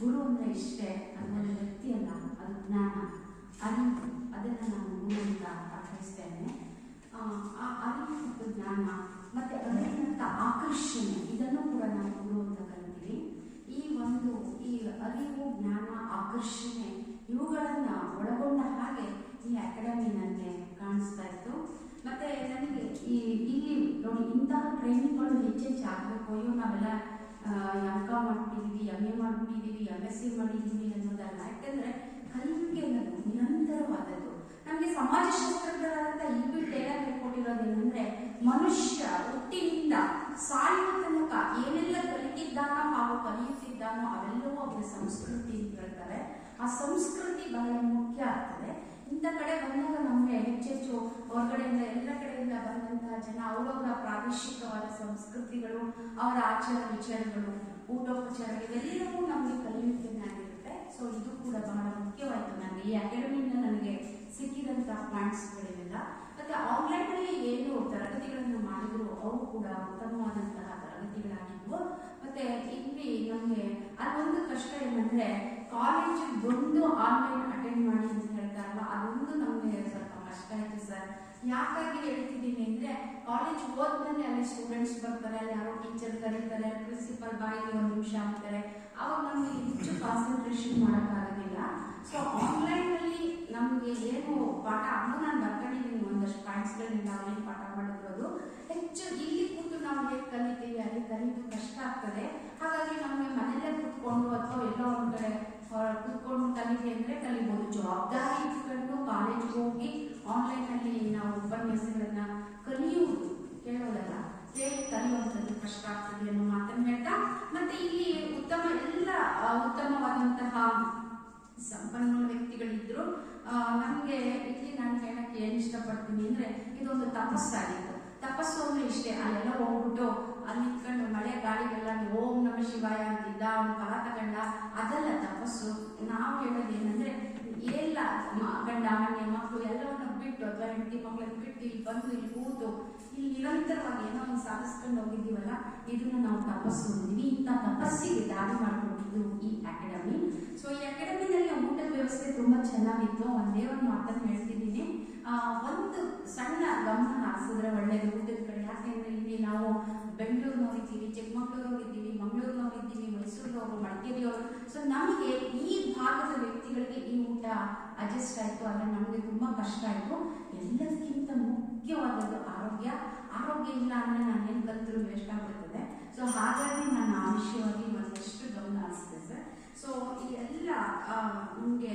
ಗುರು ಅಂದರೆ ಇಷ್ಟೇ, ಅದೊಂದು ವ್ಯಕ್ತಿ ಅಲ್ಲ, ಅದು ಜ್ಞಾನ, ಅರಿವು. ಅದನ್ನು ನಾನು ಗುರು ಅಂತ ಅರ್ಥೈಸ್ತೇನೆ. ಆ ಅರಿವು ಮತ್ತು ಜ್ಞಾನ ಮತ್ತು ಅರಿವಿನಂಥ ಆಕರ್ಷಣೆ, ಇದನ್ನು ಕೂಡ ನಾವು ಗುರು ಅಂತ ಕರಿತೀವಿ. ಈ ಅರಿವು, ಜ್ಞಾನ, ಆಕರ್ಷಣೆ ಇವುಗಳನ್ನು ಒಳಗೊಂಡ ಹಾಗೆ ಈ ಅಕಾಡೆಮಿ ನನಗೆ ಕಾಣಿಸ್ತಾ ಇತ್ತು. ಮತ್ತು ನನಗೆ ಇಲ್ಲಿ ನೋಡಿ, ಇಂತಹ ಟ್ರೈನಿಂಗ್ಗಳು ಹೆಚ್ಚೆಚ್ಚು ಆಗಬೇಕು. ಅಯ್ಯೋ ನಾವೆಲ್ಲ M.Com ಮಾಡ್ಬಿಟ್ಟಿದ್ದೀವಿ, MA ಮಾಡ್ಬಿಟ್ಟಿದ್ದೀವಿ, MSc ಮಾಡಿದ್ದೀವಿ ಅನ್ನೋದಲ್ಲ. ಯಾಕೆಂದರೆ ಕಲಿಕೆ ಅನ್ನೋದು ನಿರಂತರವಾದದ್ದು. ನಮಗೆ ಸಮಾಜಶಾಸ್ತ್ರಜ್ಞರಾದಂಥ E.B. ಟೇಲರ್ ಹೇಳ್ಕೊಟ್ಟಿರೋದೇನೆಂದರೆ, ಮನುಷ್ಯ ಹುಟ್ಟಿನಿಂದ ಸಾಯುವ ತನಕ ಏನೆಲ್ಲ ಕಲಿತಿದ್ದಾನೋ ಹಾಗೂ ಕಲಿಯುತ್ತಿದ್ದಾನೋ ಅವೆಲ್ಲವೂ ಅವರ ಸಂಸ್ಕೃತಿ ಅಂತ ಹೇಳ್ತಾರೆ. ಆ ಸಂಸ್ಕೃತಿ ಬಹಳ ಮುಖ್ಯ ಆಗ್ತದೆ. ಇಂಥ ಕಡೆ ಬಂದಾಗ ನಮಗೆ ಹೆಚ್ಚೆಚ್ಚು ಹೊರಗಡೆಯಿಂದ ಎಲ್ಲ ಕಡೆಯಿಂದ ಬಂದಂತಹ ಜನ ಅವರವರ ಪ್ರಾದೇಶಿಕವಾದ ಸಂಸ್ಕೃತಿಗಳು, ಅವರ ಆಚಾರ ವಿಚಾರಗಳು, ಊಟೋಪಚಾರ ಇವೆಲ್ಲವೂ ನಮಗೆ ಕಲಿಯುತ್ತಿದ್ದಾಗಿರುತ್ತೆ. ಸೊ ಇದು ಕೂಡ ಬಹಳ ಮುಖ್ಯವಾಯಿತು ನನಗೆ. ಈ ಅಕಾಡೆಮಿಯಿಂದ ನನಗೆ ಸಿಕ್ಕಿದಂಥ ಪಾಯಿಂಟ್ಸ್ಗಳಿವೆಲ್ಲ. ಮತ್ತು ಆನ್ಲೈನಲ್ಲಿ ಏನು ತರಗತಿಗಳನ್ನು ಮಾಡಿದ್ರು ಅವು ಕೂಡ ಉತ್ತಮವಾದಂತಹ ತರಗತಿಗಳಾಗಿದ್ವು. ಮತ್ತು ಇಲ್ಲಿ ನಮಗೆ ಅದೊಂದು ಕಷ್ಟ ಏನಂದರೆ, ಕಾಲೇಜ್ ಒಂದು ಆನ್ಲೈನ್ ಅಟೆಂಡ್ ಮಾಡಿ ಅಂತ ಹೇಳ್ತಾರಲ್ಲ, ಅದೊಂದು ನಮಗೆ ಸ್ವಲ್ಪ ಕಷ್ಟ ಆಯಿತು ಸರ್. ಯಾಕಾಗಿ ಹೇಳ್ತಿದ್ದೀನಿ ಅಂದರೆ, ಕಾಲೇಜ್ ಹೋದ್ಮೇಲೆ ಅಲ್ಲಿ ಸ್ಟೂಡೆಂಟ್ಸ್ ಬರ್ತಾರೆ, ಅಲ್ಲಿ ಯಾರೋ ಟೀಚರ್ ಕರೀತಾರೆ, ಪ್ರಿನ್ಸಿಪಲ್ ಬಾಯಿಗೆ ಒಂದು ನಿಮಿಷ ಅಂತಾರೆ, ಅವಾಗ ನಮಗೆ ಹೆಚ್ಚು ಕಾನ್ಸಂಟ್ರೇಷನ್ ಮಾಡೋಕ್ಕಾಗೋದಿಲ್ಲ. ಸೊ ಆನ್ಲೈನಲ್ಲಿ ನಮಗೆ ಏನು ಪಾಠ ಅನ್ನು ನಾನು ಬರ್ಕೊಂಡಿದ್ದೀನಿ, ಒಂದಷ್ಟು ಪಾಯಿಂಟ್ಸ್ಗಳನ್ನ ನಾವು ಏನು ಪಾಠ ಮಾಡಿರೋದು ಹೆಚ್ಚು. ಇಲ್ಲಿ ಕೂತು ನಾವು ಹೇಗೆ ಕಲಿತೀವಿ ಅಲ್ಲಿ ಕಲಿಯೋದು ಕಷ್ಟ ಆಗ್ತದೆ. ಹಾಗಾಗಿ ನಮಗೆ ಮನೆಯಲ್ಲೇ ಕೂತ್ಕೊಂಡು ಅಥವಾ ಎಲ್ಲೋ ಒಂದು ಕಡೆ ಕೂತ್ಕೊಂಡು ಕಲಿತೀವಿ ಅಂದರೆ ಕಲಿಬೋದು. ಜವಾಬ್ದಾರಿ ಇಟ್ಕೊಂಡು ಕಾಲೇಜ್ಗೆ ಹೋಗಿ ಆನ್ಲೈನಲ್ಲಿ ನಾವು ಉಪನ್ಯಾಸಗಳನ್ನ ಕಲಿಯುವುದು, ಕೇಳೋದಲ್ಲ, ಕೇಳಿ ಕಲಿಯುವಂಥದ್ದು ಕಷ್ಟ ಆಗ್ತದೆ ಅನ್ನೋ ಮಾತನ್ನು ಹೇಳ್ತಾ, ಮತ್ತೆ ಇಲ್ಲಿ ಉತ್ತಮವಾದಂತಹ ಸಂಪನ್ಮೂಲ ವ್ಯಕ್ತಿಗಳಿದ್ರು. ನಮಗೆ ಇಲ್ಲಿ ನಾನು ಹೇಳಕ್ಕೆ ಏನು ಇಷ್ಟಪಡ್ತೀನಿ ಅಂದರೆ, ಇದೊಂದು ತಪಸ್ಸಾಗಿತ್ತು. ತಪಸ್ಸು ಅಂದರೆ ಇಷ್ಟೇ, ಅಲ್ಲೆಲ್ಲ ಹೋಗ್ಬಿಟ್ಟು ಅಲ್ಲಿ ನಿಂತ್ಕೊಂಡು ಮಳೆ ಗಾಳಿಗೆಲ್ಲ ಓಂ ನಮ ಶಿವಾಯ ಅಂತಿದ್ದ, ಅವನು ಫಲ ತಗೊಂಡ, ಅದೆಲ್ಲ ತಪಸ್ಸು. ನಾವು ಹೇಳೋದು ಏನಂದರೆ, ಎಲ್ಲ ಗಂಡ ಮನೆ ಮಕ್ಕಳು ಎಲ್ಲವನ್ನು ಬಿಟ್ಟು ಅಥವಾ ಹೆಂಡತಿ ಮಕ್ಕಳನ್ನು ಬಿಟ್ಟು ಇಲ್ಲಿ ಬಂದು ಇಲ್ಲಿ ಕೂತು ಇಲ್ಲಿ ನಿರಂತರವಾಗಿ ಏನೋ ಒಂದು ಸಾಧಿಸ್ಕೊಂಡು ಹೋಗಿದ್ದೀವಲ್ಲ, ಇದನ್ನು ನಾವು ತಪಸ್ಸು ಅಂತೀವಿ. ಇಂಥ ತಪಸ್ಸಿಗೆ ದಾರಿ ಮಾಡಿಕೊಟ್ಟಿದ್ದು ಈ ಅಕಾಡೆಮಿ. ಸೊ ಈ ಅಕಾಡೆಮಿನಲ್ಲಿ ಊಟದ ವ್ಯವಸ್ಥೆ ತುಂಬ ಚೆನ್ನಾಗಿತ್ತು. ಒಂದೇ ಒಂದು ಮಾತನ್ನು ಹೇಳ್ತಿದ್ದೀನಿ, ಒಂದು ಸಣ್ಣ ಗಮನ ಹರಿಸಿದ್ರೆ ಒಳ್ಳೆಯದು ಊಟದ ಕಡೆ. ಯಾಕೆಂದರೆ ಇಲ್ಲಿ ನಾವು ಬೆಂಗಳೂರಿನವರಿದ್ದೀವಿ, ಚಿಕ್ಕಮಗಳೂರಿನವರಿದ್ದೀವಿ, ಮಂಗಳೂರಿನವರಿದ್ದೀವಿ, ಮೈಸೂರಿನವರು, ಮಡಿಕೇರಿಯವರು. ಸೊ ನಮಗೆ ಈ ಭಾಗದ ವ್ಯಕ್ತಿಗಳಿಗೆ ಈ ಊಟ ಅಡ್ಜಸ್ಟ್ ಆಯಿತು, ಆದರೆ ನಮಗೆ ತುಂಬ ಕಷ್ಟ ಆಯಿತು. ಎಲ್ಲದಕ್ಕಿಂತ ಮುಖ್ಯವಾದದ್ದು ಆರೋಗ್ಯ ಇಲ್ಲ ಅಂದರೆ ನಾನೇನು ಕಲಿತರೂ ವೇಸ್ಟ್ ಆಗ್ಬಿಡ್ತದೆ. ಸೊ ಹಾಗಾಗಿ ನಾನು ಆ ವಿಷಯವಾಗಿ ಒಂದಷ್ಟು ಗಮನ ಹರಿಸಿದೆ ಸರ್. ಸೊ ಈ ಎಲ್ಲ ನಮಗೆ